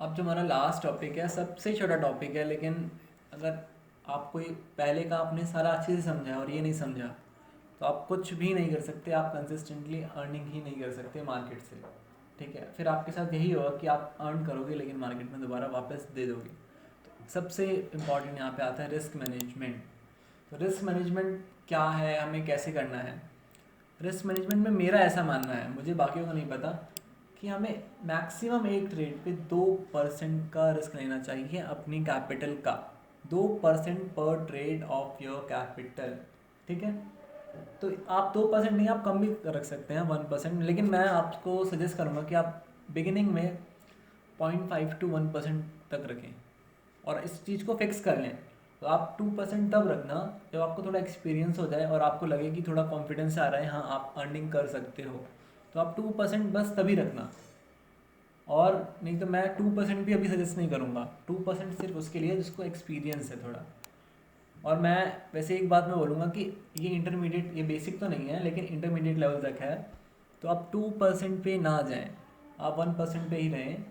अब जो हमारा लास्ट टॉपिक है सबसे छोटा टॉपिक है, लेकिन अगर आपको ये पहले का आपने सारा अच्छे से समझा और ये नहीं समझा तो आप कुछ भी नहीं कर सकते। आप कंसिस्टेंटली अर्निंग ही नहीं कर सकते मार्केट से। ठीक है, फिर आपके साथ यही होगा कि आप अर्न करोगे लेकिन मार्केट में दोबारा वापस दे दोगे। तो सबसे इम्पॉर्टेंट यहाँ पे आता है रिस्क मैनेजमेंट। तो रिस्क मैनेजमेंट क्या है, हमें कैसे करना है? रिस्क मैनेजमेंट में मेरा ऐसा मानना है, मुझे बाकियों का नहीं पता, कि हमें मैक्सिमम एक ट्रेड पे 2% का रिस्क लेना चाहिए अपनी कैपिटल का। 2% पर ट्रेड ऑफ योर कैपिटल। ठीक है, तो आप 2% नहीं, आप कम भी रख सकते हैं, 1%, लेकिन मैं आपको सजेस्ट करूँगा कि आप बिगिनिंग में 0.5 to 1% तक रखें और इस चीज़ को फिक्स कर लें। तो आप 2% तब रखना जब आपको थोड़ा एक्सपीरियंस हो जाए और आपको लगे कि थोड़ा कॉन्फिडेंस आ रहा है, हाँ आप अर्निंग कर सकते हो। तो आप 2% बस तभी रखना। और नहीं तो मैं 2% भी अभी सजेस्ट नहीं करूँगा। 2% सिर्फ उसके लिए जिसको एक्सपीरियंस है थोड़ा। और मैं वैसे एक बात मैं बोलूँगा कि ये इंटरमीडिएट, ये बेसिक तो नहीं है लेकिन इंटरमीडिएट लेवल तक है। तो आप 2% पे ना जाएं, आप 1% पे ही रहें।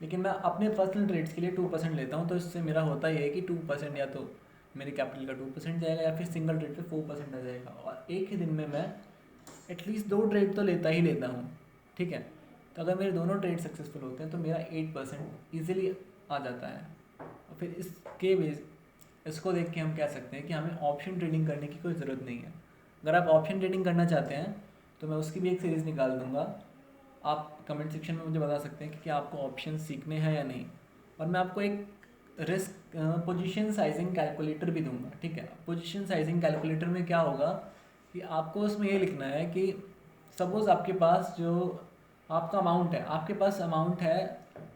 लेकिन मैं अपने पर्सनल ट्रेड्स के लिए 2% लेता हूँ, तो इससे मेरा होता ये है कि 2% या तो मेरे कैपिटल का 2% जाएगा या फिर सिंगल ट्रेड पे 4% आ जाएगा। और एक ही दिन में मैं एटलीस्ट 2 ट्रेड तो लेता ही लेता हूँ। ठीक है, तो अगर मेरे दोनों ट्रेड सक्सेसफुल होते हैं तो मेरा 8% ईजिली आ जाता है। और फिर इसके बेस इसको देख के हम कह सकते हैं कि हमें ऑप्शन ट्रेडिंग करने की कोई ज़रूरत नहीं है। अगर आप ऑप्शन ट्रेडिंग करना चाहते हैं तो मैं उसकी भी एक सीरीज़ निकाल दूंगा। आप कमेंट सेक्शन में मुझे बता सकते हैं कि क्या आपको ऑप्शन सीखने हैं या नहीं। और मैं आपको एक रिस्क पोजीशन साइजिंग कैलकुलेटर भी दूंगा। ठीक है, पोजीशन साइजिंग कैलकुलेटर में क्या होगा कि आपको उसमें ये लिखना है कि सपोज़ आपके पास जो आपका अमाउंट है, आपके पास अमाउंट है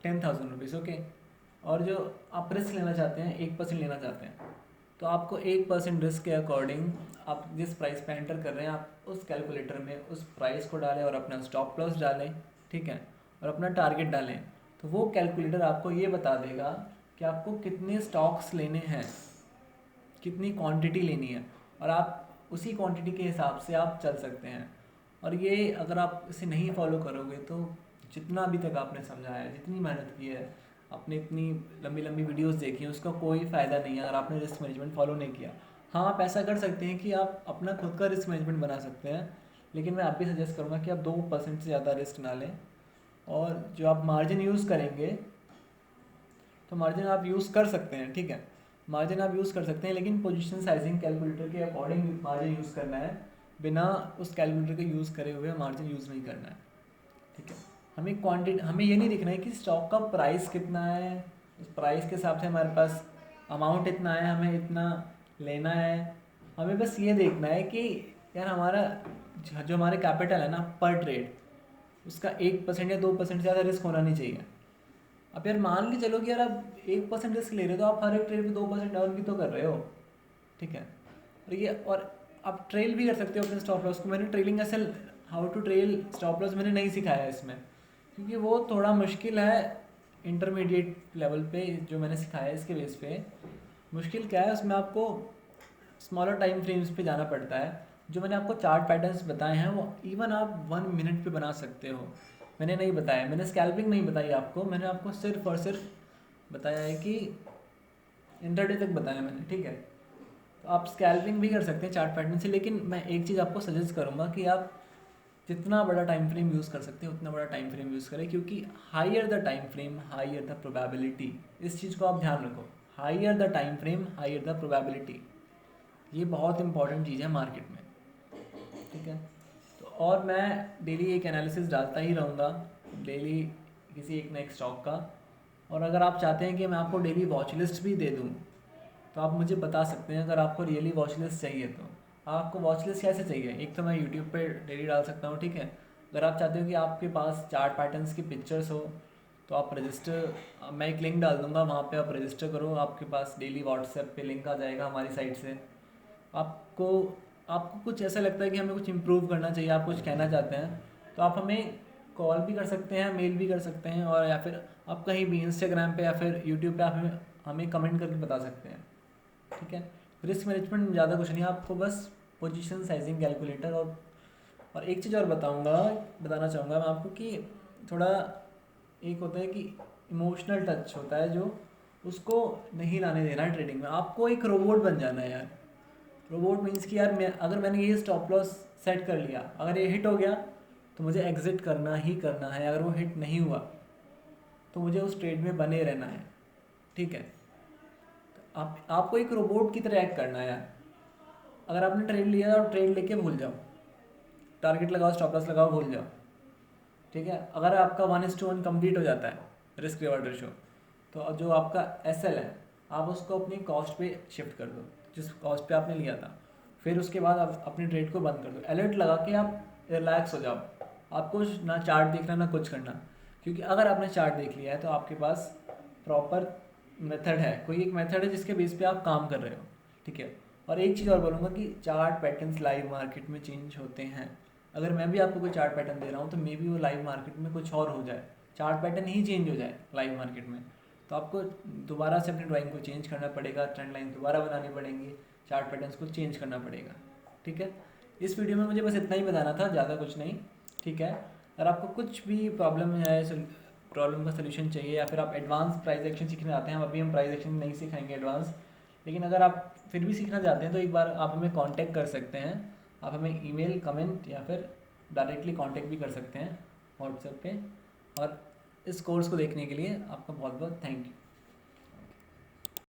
10,000 रुपीज़। ओके, और जो आप रिस्क लेना चाहते हैं 1% लेना चाहते हैं, तो आपको 1% रिस्क के अकॉर्डिंग आप जिस प्राइस पे एंटर कर रहे हैं आप उस कैलकुलेटर में उस प्राइस को डालें और अपना स्टॉप लॉस डालें। ठीक है, और अपना टारगेट डालें। तो वो कैलकुलेटर आपको ये बता देगा कि आपको कितने स्टॉक्स लेने हैं, कितनी क्वांटिटी लेनी है, और आप उसी क्वांटिटी के हिसाब से आप चल सकते हैं। और ये अगर आप इसे नहीं फॉलो करोगे तो जितना अभी तक आपने समझा है, जितनी मेहनत की है, आपने इतनी लंबी लंबी वीडियोस देखी हैं, उसका कोई फ़ायदा नहीं है अगर आपने रिस्क मैनेजमेंट फॉलो नहीं किया। हाँ, आप ऐसा कर सकते हैं कि आप अपना खुद का रिस्क मैनेजमेंट बना सकते हैं, लेकिन मैं आप भी सजेस्ट करूँगा कि आप 2% से ज़्यादा रिस्क ना लें। और जो आप मार्जिन यूज़ करेंगे तो मार्जिन आप यूज़ कर सकते हैं। ठीक है, मार्जिन आप यूज़ कर सकते हैं, लेकिन पोजीशन साइजिंग कैलकुलेटर के अकॉर्डिंग मार्जिन यूज़ करना है, बिना उस कैलकुलेटर के यूज़ करे हुए मार्जिन यूज़ नहीं करना है। ठीक है, हमें क्वांटिटी, हमें ये नहीं देखना है कि स्टॉक का प्राइस कितना है, उस प्राइस के हिसाब से हमारे पास अमाउंट इतना है, हमें इतना लेना है। हमें बस ये देखना है कि यार हमारा जो हमारे कैपिटल है ना पर ट्रेड, उसका 1% या 2% से ज़्यादा रिस्क होना नहीं चाहिए। अब यार मान के चलो कि यार आप 1% रिस्क ले रहे हो तो आप हर एक ट्रेड पे 2% डाउन भी तो कर रहे हो। ठीक है, और ये, और आप ट्रेल भी कर सकते हो अपने स्टॉप लॉस को। मैंने ट्रेलिंग असल how to trail stop loss मैंने नहीं सिखाया है इसमें, क्योंकि वो थोड़ा मुश्किल है। इंटरमीडिएट लेवल पे जो मैंने सिखाया है इसके बेस पे मुश्किल क्या है, उसमें आपको स्मॉलर टाइम फ्रेम्स पे जाना पड़ता है। जो मैंने आपको चार्ट पैटर्न्स बताए हैं वो इवन आप 1 मिनट पे बना सकते हो। मैंने नहीं बताया, मैंने स्कैल्पिंग नहीं बताई आपको, मैंने आपको सिर्फ और सिर्फ बताया है कि इंटरडे तक बताया मैंने। ठीक है, तो आप स्कैल्पिंग भी कर सकते हैं चार्ट पैटर्न से, लेकिन मैं एक चीज़ आपको सजेस्ट करूँगा कि आप जितना बड़ा टाइम फ्रेम यूज़ कर सकते हैं उतना बड़ा टाइम फ्रेम यूज़ करें, क्योंकि higher the time frame higher the probability. इस चीज़ को आप ध्यान रखो, higher the time frame higher the probability. ये बहुत इंपॉर्टेंट चीज़ है मार्केट में। ठीक है, तो और मैं डेली एक एनालिसिस डालता ही रहूँगा, डेली किसी एक ना एक स्टॉक का। और अगर आप चाहते हैं कि मैं आपको डेली वॉच लिस्ट भी दे दूँ तो आप मुझे बता सकते हैं, अगर आपको रियली वॉच लिस्ट चाहिए तो। आपको वॉच लिस्ट कैसे चाहिए? एक तो मैं यूट्यूब पे डेली डाल सकता हूँ। ठीक है, अगर आप चाहते हो कि आपके पास चार्ट पैटर्न्स की पिक्चर्स हो तो आप रजिस्टर, मैं एक लिंक डाल दूँगा, वहाँ पे आप रजिस्टर करो, आपके पास डेली व्हाट्सएप पे लिंक आ जाएगा हमारी साइट से। आपको आपको कुछ ऐसा लगता है कि हमें कुछ इम्प्रूव करना चाहिए, आप कुछ कहना चाहते हैं, तो आप हमें कॉल भी कर सकते हैं, मेल भी कर सकते हैं, और या फिर आप कहीं भी इंस्टाग्राम पे या फिर यूट्यूब पे आप हमें कमेंट करके बता सकते हैं। ठीक है, रिस्क मैनेजमेंट में ज़्यादा कुछ नहीं है, आपको बस पोजीशन साइजिंग कैलकुलेटर। और एक चीज़ और बताना चाहूँगा मैं आपको कि थोड़ा एक होता है कि इमोशनल टच होता है जो उसको नहीं लाने देना है ट्रेडिंग में। आपको एक रोबोट बन जाना है यार। रोबोट मीन्स कि यार अगर मैंने ये स्टॉप लॉस सेट कर लिया, अगर ये हिट हो गया तो मुझे एग्जिट करना ही करना है, अगर वो हिट नहीं हुआ तो मुझे उस ट्रेड में बने रहना है, ठीक है। आपको एक रोबोट की तरह एक्ट करना है यार। अगर आपने ट्रेड लिया और ट्रेड लेके भूल जाओ, टारगेट लगाओ, स्टॉप लॉस लगाओ, भूल जाओ, ठीक है। अगर आपका 1:1 कंप्लीट हो जाता है रिस्क रिवार्ड रेशो, तो जो आपका SL है आप उसको अपनी कॉस्ट पे शिफ्ट कर दो, जिस कॉस्ट पे आपने लिया था। फिर उसके बाद आप अपनी ट्रेड को बंद कर दो, अलर्ट लगा के आप रिलैक्स हो जाओ। आपको ना चार्ट देखना ना कुछ करना, क्योंकि अगर आपने चार्ट देख लिया है तो आपके पास प्रॉपर मेथड है, कोई एक मेथड है जिसके बेस पे आप काम कर रहे हो, ठीक है। और एक चीज़ और बोलूँगा कि चार्ट पैटर्न्स लाइव मार्केट में चेंज होते हैं। अगर मैं भी आपको कोई चार्ट पैटर्न दे रहा हूँ तो मे बी वो लाइव मार्केट में कुछ और हो जाए, चार्ट पैटर्न ही चेंज हो जाए लाइव मार्केट में, तो आपको दोबारा से अपनी ड्राइंग को चेंज करना पड़ेगा, ट्रेंड लाइन दोबारा बनानी पड़ेंगी, चार्ट पैटर्न्स को चेंज करना पड़ेगा, ठीक है। इस वीडियो में मुझे बस इतना ही बताना था, ज़्यादा कुछ नहीं, ठीक है। अगर आपको कुछ भी प्रॉब्लम है, प्रॉब्लम का सोल्यूशन चाहिए, या फिर आप एडवांस प्राइस एक्शन सीखना चाहते हैं, अभी हम प्राइस एक्शन नहीं सिखाएंगे एडवांस, लेकिन अगर आप फिर भी सीखना चाहते हैं तो एक बार आप हमें कांटेक्ट कर सकते हैं। आप हमें ईमेल, कमेंट या फिर डायरेक्टली कांटेक्ट भी कर सकते हैं व्हाट्सएप पे। और इस कोर्स को देखने के लिए आपका बहुत बहुत थैंक यू।